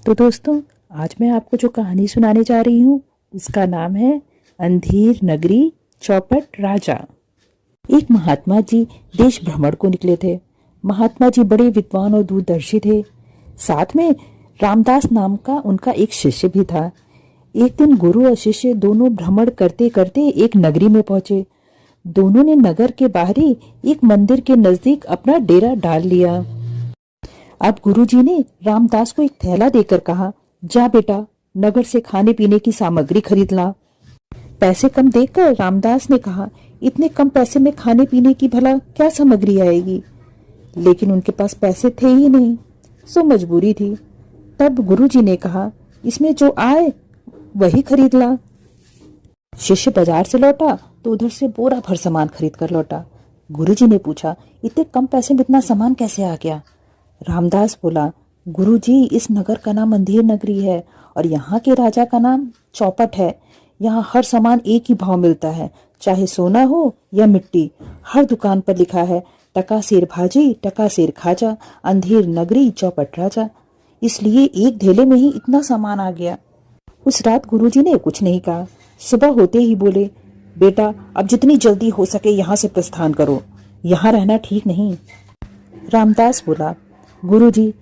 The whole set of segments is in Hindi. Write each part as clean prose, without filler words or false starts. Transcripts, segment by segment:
तो दोस्तों, आज मैं आपको जो कहानी सुनाने जा रही हूँ उसका नाम है अंधेर नगरी चौपट राजा। एक महात्मा जी देश भ्रमण को निकले थे। महात्मा जी बड़े विद्वान और दूरदर्शी थे। साथ में रामदास नाम का उनका एक शिष्य भी था। एक दिन गुरु और शिष्य दोनों भ्रमण करते करते एक नगरी में पहुंचे। दोनों ने नगर के बाहरी एक मंदिर के नजदीक अपना डेरा डाल लिया। अब गुरुजी ने रामदास को एक थैला देकर कहा, जा बेटा, नगर से खाने पीने की सामग्री खरीद ला। पैसे कम देखकर रामदास ने कहा, इतने कम पैसे में खाने पीने की भला क्या सामग्री आएगी। लेकिन उनके पास पैसे थे ही नहीं, सो मजबूरी थी। तब गुरुजी ने कहा, इसमें जो आए वही खरीद ला। शिष्य बाजार से लौटा तो उधर से बोरा भर सामान खरीद कर लौटा। गुरुजी ने पूछा, इतने कम पैसे में इतना सामान कैसे आ गया। रामदास बोला, गुरुजी, इस नगर का नाम अंधेर नगरी है और यहाँ के राजा का नाम चौपट है। यहाँ हर सामान एक ही भाव मिलता है, चाहे सोना हो या मिट्टी। हर दुकान पर लिखा है, टका सेर भाजी टका सेर खाजा, अंधेर नगरी चौपट राजा। इसलिए एक धेले में ही इतना सामान आ गया। उस रात गुरुजी ने कुछ नहीं कहा। सुबह होते ही बोले, बेटा, अब जितनी जल्दी हो सके यहाँ से प्रस्थान करो, यहाँ रहना ठीक नहीं। रामदास बोला, गुरुजी,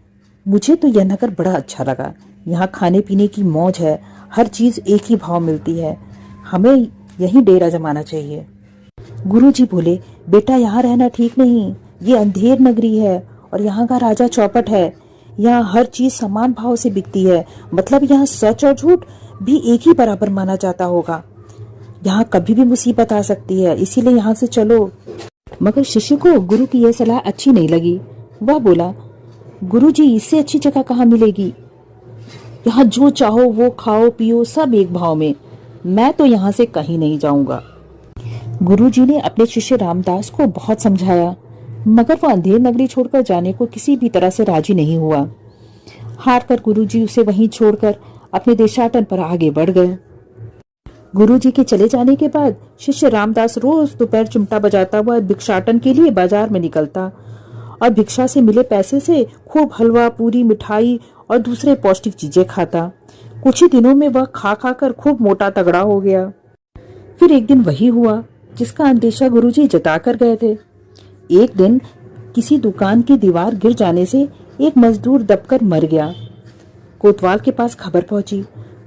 मुझे तो यह नगर बड़ा अच्छा लगा। यहाँ खाने पीने की मौज है, हर चीज एक ही भाव मिलती है। हमें यहीं डेरा जमाना चाहिए। गुरुजी बोले, बेटा, यहाँ रहना ठीक नहीं। ये अंधेर नगरी है और यहाँ का राजा चौपट है। यहाँ हर चीज समान भाव से बिकती है, मतलब यहाँ सच और झूठ भी एक ही बराबर माना जाता होगा। यहाँ कभी भी मुसीबत आ सकती है, इसीलिए यहाँ से चलो। मगर शिष्य को गुरु की यह सलाह अच्छी नहीं लगी। वह बोला, गुरुजी, इससे अच्छी जगह कहाँ मिलेगी। यहाँ जो चाहो वो खाओ पियो, सब एक भाव में। मैं तो यहाँ से कहीं नहीं जाऊंगा। गुरुजी ने अपने शिष्य रामदास को बहुत समझाया, मगर वह अंधेर नगरी छोड़कर जाने को किसी भी तरह से राजी नहीं हुआ। हार कर गुरुजी उसे वहीं छोड़कर अपने देशाटन पर आगे बढ़ गए। गुरुजी के चले जाने के बाद शिष्य रामदास रोज दोपहर चिमटा बजाता हुआ भिक्षाटन के लिए बाजार में निकलता और भिक्षा से मिले पैसे से खूब हलवा, पूरी, मिठाई और दूसरे पौष्टिक चीजें खाता। कुछ ही दिनों में वह खा खा कर खूब मोटा तगड़ा हो गया। फिर एक दिन वही हुआ जिसका अंदेशा गुरुजी जता कर गए थे। एक दिन किसी दुकान की दीवार गिर जाने से एक मजदूर दबकर मर गया। कोतवाल के पास खबर पहुंची।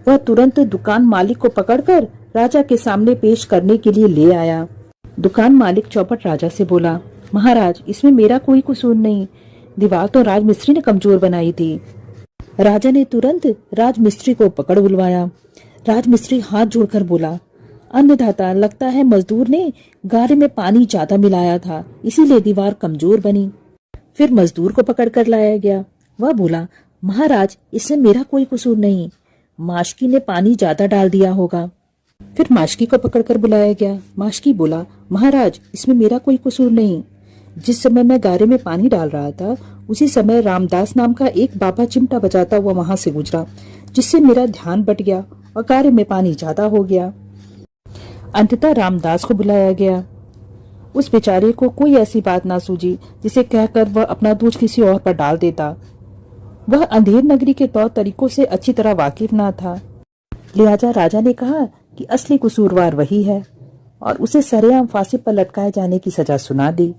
वह तुरंत दुकान मालिक को पकड़कर राजा के सामने पेश करने के लिए ले आया। दुकान मालिक चौपट राजा से बोला, महाराज, इसमें मेरा कोई कसूर नहीं। दीवार तो राजमिस्त्री ने कमजोर बनाई थी। राजा ने तुरंत राजमिस्त्री को पकड़ बुलवाया। राजमिस्त्री हाथ जोड़कर बोला, अन्नदाता, लगता है मजदूर ने गारे में पानी ज्यादा मिलाया था, इसीलिए दीवार कमजोर बनी। फिर मजदूर को पकड़ कर लाया गया। वह बोला, महाराज, इसमें मेरा कोई कसूर नहीं। माशकी ने पानी ज्यादा डाल दिया होगा। फिर माशकी को पकड़कर बुलाया गया। माशकी बोला, महाराज, इसमें मेरा कोई कसूर नहीं। जिस समय मैं गारे में पानी डाल रहा था उसी समय रामदास नाम का एक बाबा चिमटा बजाता हुआ वहां से गुजरा, जिससे मेरा ध्यान बट गया और गारे में पानी ज्यादा हो गया। अंततः रामदास को बुलाया गया। उस बेचारे को कोई ऐसी बात ना सूझी जिसे कहकर वह अपना दोष किसी और पर डाल देता। वह अंधेर नगरी के तौर तरीकों से अच्छी तरह वाकिफ ना था। लिहाजा राजा ने कहा कि असली कसूरवार वही है और उसे सरेआम फांसी पर लटकाए जाने की सजा सुना दी।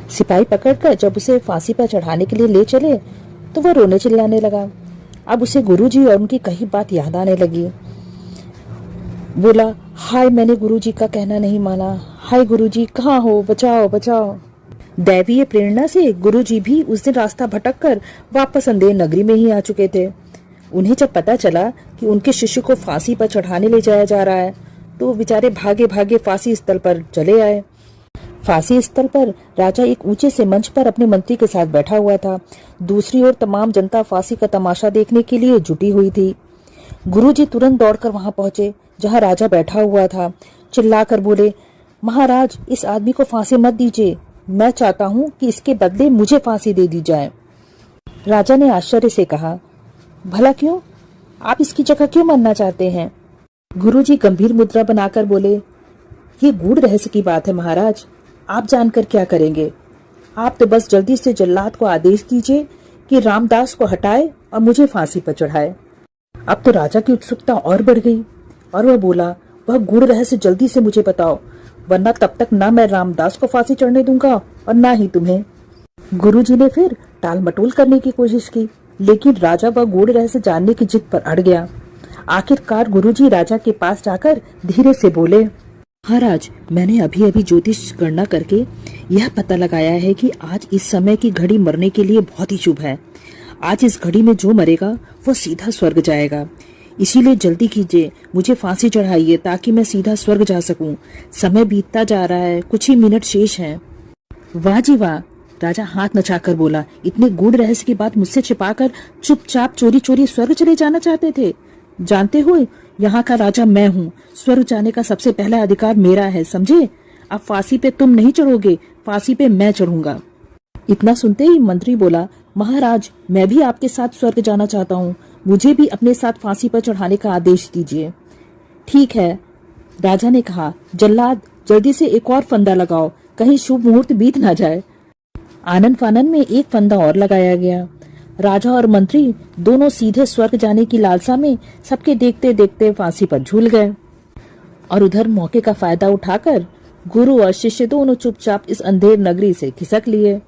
सिपाही पकड़कर जब उसे फांसी पर चढ़ाने के लिए ले चले तो वह रोने चिल्लाने लगा। अब उसे गुरुजी और उनकी कही बात याद आने लगी। बोला, हाय, मैंने गुरुजी का कहना नहीं माना। हाय गुरुजी, कहाँ हो, बचाओ बचाओ। दैवीय प्रेरणा से गुरुजी भी उस दिन रास्ता भटककर वापस अंधेर नगरी में ही आ चुके थे। उन्हें जब पता चला कि उनके शिष्य को फांसी पर चढ़ाने ले जाया जा रहा है तो वो बेचारे भागे भागे फांसी स्थल पर चले आए। फांसी स्थल पर राजा एक ऊंचे से मंच पर अपने मंत्री के साथ बैठा हुआ था। दूसरी ओर तमाम जनता फांसी का तमाशा देखने के लिए जुटी हुई थी। गुरुजी तुरंत दौड़कर वहां पहुंचे जहां राजा बैठा हुआ था। चिल्लाकर बोले, महाराज, इस आदमी को फांसी मत दीजिए। मैं चाहता हूँ कि इसके बदले मुझे फांसी दे दी जाए। राजा ने आश्चर्य से कहा, भला क्यों? आप इसकी जगह क्यों मरना चाहते हैं? गुरुजी गंभीर मुद्रा बनाकर बोले, ये गूढ़ रहस्य की बात है महाराज, आप जानकर क्या करेंगे? आप तो बस जल्दी से जल्लाद को आदेश दीजिए कि रामदास को हटाए और मुझे फांसी पर चढ़ाए। अब तो राजा की उत्सुकता और बढ़ गई और वह बोला, वह गूढ़ रहस्य जल्दी से मुझे बताओ, वरना तब तक ना मैं रामदास को फांसी चढ़ने दूंगा और ना ही तुम्हें। गुरुजी ने फिर टाल मटोल करने की कोशिश की, लेकिन राजा वह गूढ़ रहस्य जानने की जिद पर अड़ गया। आखिरकार गुरुजी राजा के पास जाकर धीरे से बोले, महाराज, मैंने अभी अभी ज्योतिष गणना करके यह पता लगाया है कि आज इस समय की घड़ी मरने के लिए बहुत ही शुभ है। आज इस घड़ी में जो मरेगा वो सीधा स्वर्ग जाएगा। इसीलिए जल्दी कीजिए, मुझे फांसी चढ़ाइए ताकि मैं सीधा स्वर्ग जा सकूं। समय बीतता जा रहा है, कुछ ही मिनट शेष हैं। वाह जी वाह, राजा हाथ नचाकर बोला, इतने गूढ़ रहस्य की बात मुझसे छिपाकर चुपचाप चोरी चोरी स्वर्ग चले जाना चाहते थे। जानते हो, यहाँ का राजा मैं हूँ, स्वर्ग जाने का सबसे पहला अधिकार मेरा है, समझे? अब फांसी पे तुम नहीं चढ़ोगे, फांसी पे मैं चढ़ूंगा। इतना सुनते ही मंत्री बोला, महाराज, मैं भी आपके साथ स्वर्ग जाना चाहता हूँ, मुझे भी अपने साथ फांसी पर चढ़ाने का आदेश दीजिए। ठीक है, राजा ने कहा, जल्लाद जल्दी से एक और फंदा लगाओ, कहीं शुभ मुहूर्त बीत ना जाए। आनन फानन में एक फंदा और लगाया गया। राजा और मंत्री दोनों सीधे स्वर्ग जाने की लालसा में सबके देखते देखते फांसी पर झूल गए और उधर मौके का फायदा उठाकर गुरु और शिष्य दोनों चुपचाप इस अंधेर नगरी से खिसक लिए।